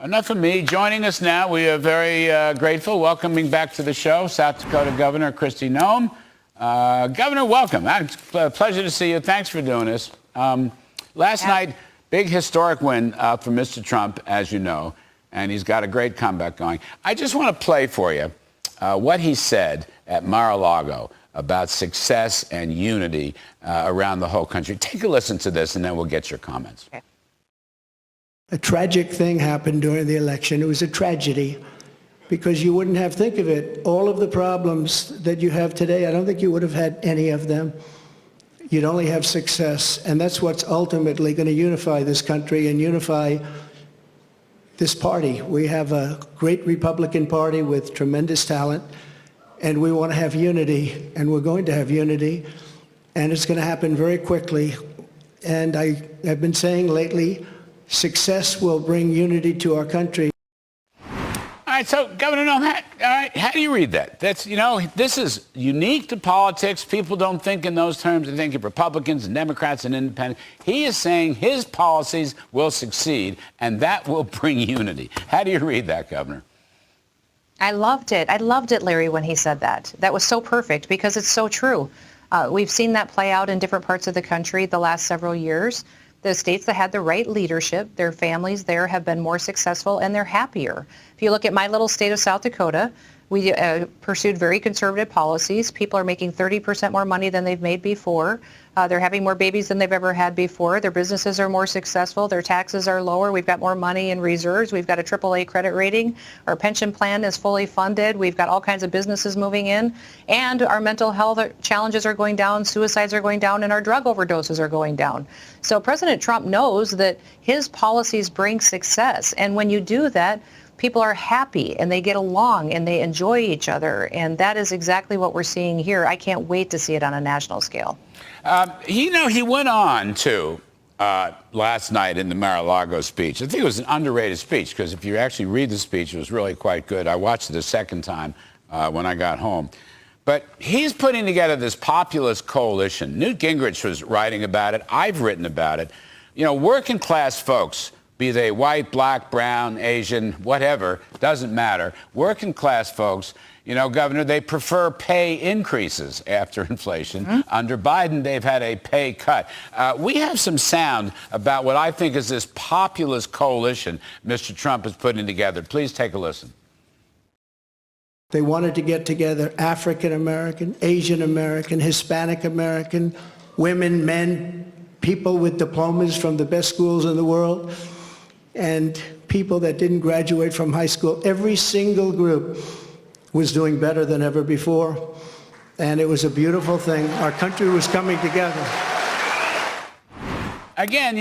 Enough of me. Joining us now, we are very grateful, welcoming back to the show, South Dakota Governor Kristi Noem. Governor, welcome. It's a pleasure to see you. Thanks for doing this. Last night, big historic win for Mr. Trump, as you know, and he's got a great comeback going. I just want to play for you what he said at Mar-a-Lago about success and unity around the whole country. Take a listen to this, and then we'll get your comments. Okay. A tragic thing happened during the election. It was a tragedy because you wouldn't have, think of it, all of the problems that you have today, I don't think you would have had any of them. You'd only have success. And that's what's ultimately going to unify this country and unify this party. We have a great Republican Party with tremendous talent, and we want to have unity, and we're going to have unity, and it's going to happen very quickly. And I have been saying lately, success will bring unity to our country. All right, so Governor Noem, how do you read that? That's, this is unique to politics. People don't think in those terms. They think of Republicans and Democrats and independents. He is saying his policies will succeed, and that will bring unity. How do you read that, Governor? I loved it. I loved it, Larry, when he said that. That was so perfect because it's so true. We've seen that play out in different parts of the country the last several years. The states that had the right leadership, their families there have been more successful and they're happier. If you look at my little state of South Dakota, we pursued very conservative policies. People are making 30% more money than they've made before. They're having more babies than they've ever had before. Their businesses are more successful. Their taxes are lower. We've got more money in reserves. We've got a AAA credit rating. Our pension plan is fully funded. We've got all kinds of businesses moving in. And our mental health challenges are going down, suicides are going down, and our drug overdoses are going down. So President Trump knows that his policies bring success. And when you do that, people are happy and they get along and they enjoy each other. And that is exactly what we're seeing here. I can't wait to see it on a national scale. He went on to last night in the Mar-a-Lago speech. I think it was an underrated speech because if you actually read the speech, it was really quite good. I watched it a second time when I got home. But he's putting together this populist coalition. Newt Gingrich was writing about it. I've written about it. Working class folks, be they white, black, brown, Asian, whatever, doesn't matter. Working class folks, Governor, they prefer pay increases after inflation. Mm-hmm. Under Biden, they've had a pay cut. We have some sound about what I think is this populist coalition Mr. Trump is putting together. Please take a listen. They wanted to get together African American, Asian American, Hispanic American, women, men, people with diplomas from the best schools in the world, and people that didn't graduate from high school. Every single group was doing better than ever before, and it was a beautiful thing. Our country was coming together. Again,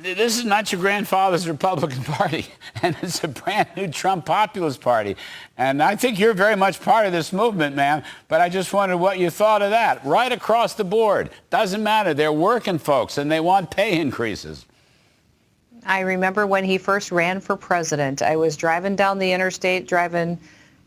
this is not your grandfather's Republican Party, and it's a brand new Trump populist party. And I think you're very much part of this movement, man, but I just wondered what you thought of that. Right across the board. Doesn't matter. They're working folks, and they want pay increases. I remember when he first ran for president. I was driving down the interstate, driving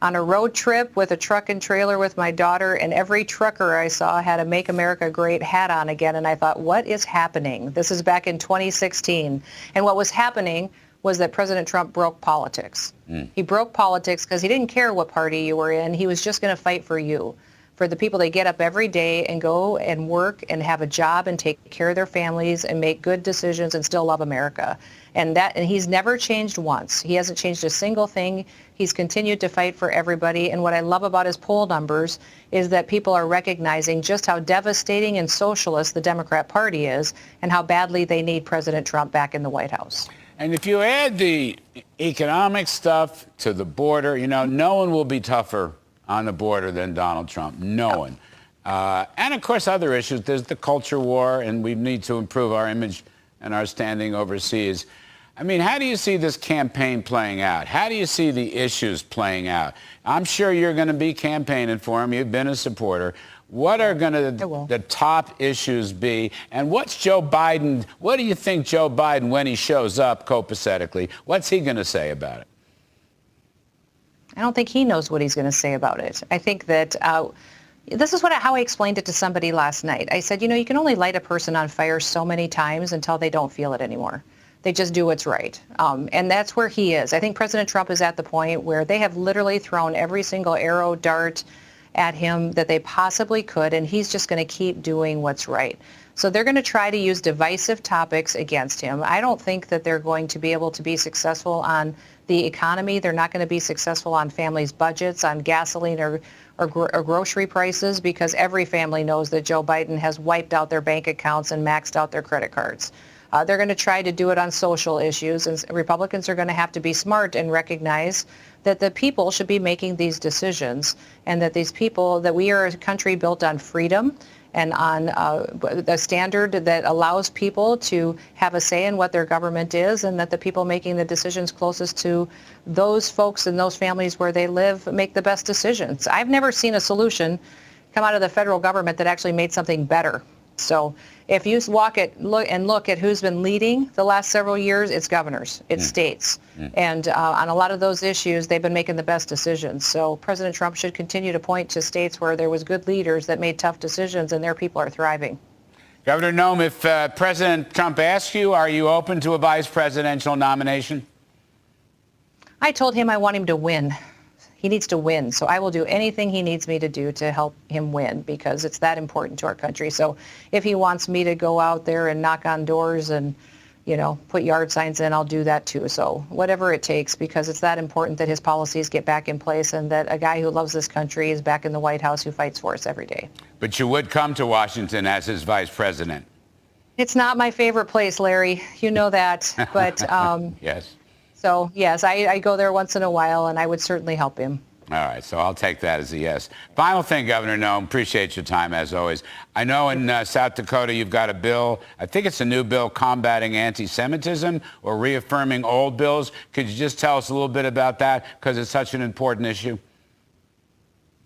on a road trip with a truck and trailer with my daughter, and every trucker I saw had a Make America Great hat on again, and I thought, what is happening? This is back in 2016. And what was happening was that President Trump broke politics. He broke politics because he didn't care what party you were in. He was just going to fight for you, for the people that get up every day and go and work and have a job and take care of their families and make good decisions and still love America. And he's never changed once. He hasn't changed a single thing. He's continued to fight for everybody. And what I love about his poll numbers is that people are recognizing just how devastating and socialist the Democrat Party is and how badly they need President Trump back in the White House. And if you add the economic stuff to the border, no one will be tougher on the border than Donald Trump. No one. And, of course, other issues. There's the culture war, and we need to improve our image and our standing overseas. I mean, how do you see this campaign playing out? How do you see the issues playing out? I'm sure you're going to be campaigning for him. You've been a supporter. What are going to the top issues be? And what's Joe Biden, what do you think Joe Biden, when he shows up copacetically, what's he going to say about it? I don't think he knows what he's going to say about it. I think that this is how I explained it to somebody last night. I said, you can only light a person on fire so many times until they don't feel it anymore. They just do what's right. And that's where he is. I think President Trump is at the point where they have literally thrown every single arrow, dart at him that they possibly could, and he's just going to keep doing what's right. So they're going to try to use divisive topics against him. I don't think that they're going to be able to be successful on the economy. They're not going to be successful on families' budgets, on gasoline or grocery prices, because every family knows that Joe Biden has wiped out their bank accounts and maxed out their credit cards. They're going to try to do it on social issues, and Republicans are going to have to be smart and recognize that the people should be making these decisions, and that these people, that we are a country built on freedom and on the standard that allows people to have a say in what their government is, and that the people making the decisions closest to those folks and those families where they live make the best decisions. I've never seen a solution come out of the federal government that actually made something better. So if you look at who's been leading the last several years, it's governors, it's states. And on a lot of those issues, they've been making the best decisions. So President Trump should continue to point to states where there was good leaders that made tough decisions and their people are thriving. Governor Noem, if President Trump asks you, are you open to a vice presidential nomination? I told him I want him to win. He needs to win. So I will do anything he needs me to do to help him win, because it's that important to our country. So if he wants me to go out there and knock on doors and, put yard signs in, I'll do that too. So whatever it takes, because it's that important that his policies get back in place and that a guy who loves this country is back in the White House who fights for us every day. But you would come to Washington as his vice president. It's not my favorite place, Larry. You know that. But yes. So, yes, I go there once in a while, and I would certainly help him. All right, so I'll take that as a yes. Final thing, Governor Noem, appreciate your time as always. I know in South Dakota you've got a bill, I think it's a new bill combating anti-Semitism or reaffirming old bills. Could you just tell us a little bit about that, because it's such an important issue?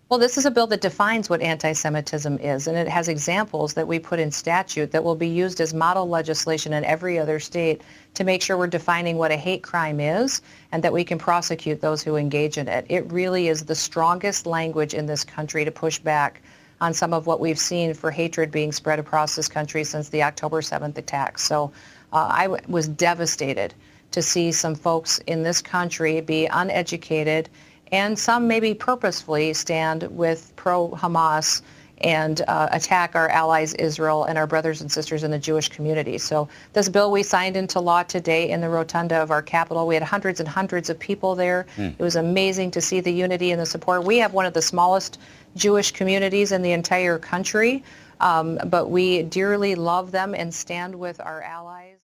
Well, this is a bill that defines what anti-Semitism is, and it has examples that we put in statute that will be used as model legislation in every other state to make sure we're defining what a hate crime is and that we can prosecute those who engage in it. It really is the strongest language in this country to push back on some of what we've seen for hatred being spread across this country since the October 7th attacks. So I was devastated to see some folks in this country be uneducated, and some maybe purposefully stand with pro-Hamas and attack our allies Israel and our brothers and sisters in the Jewish community. So this bill we signed into law today in the rotunda of our Capitol. We had hundreds and hundreds of people there. It was amazing to see the unity and the support. We have one of the smallest Jewish communities in the entire country, but we dearly love them and stand with our allies.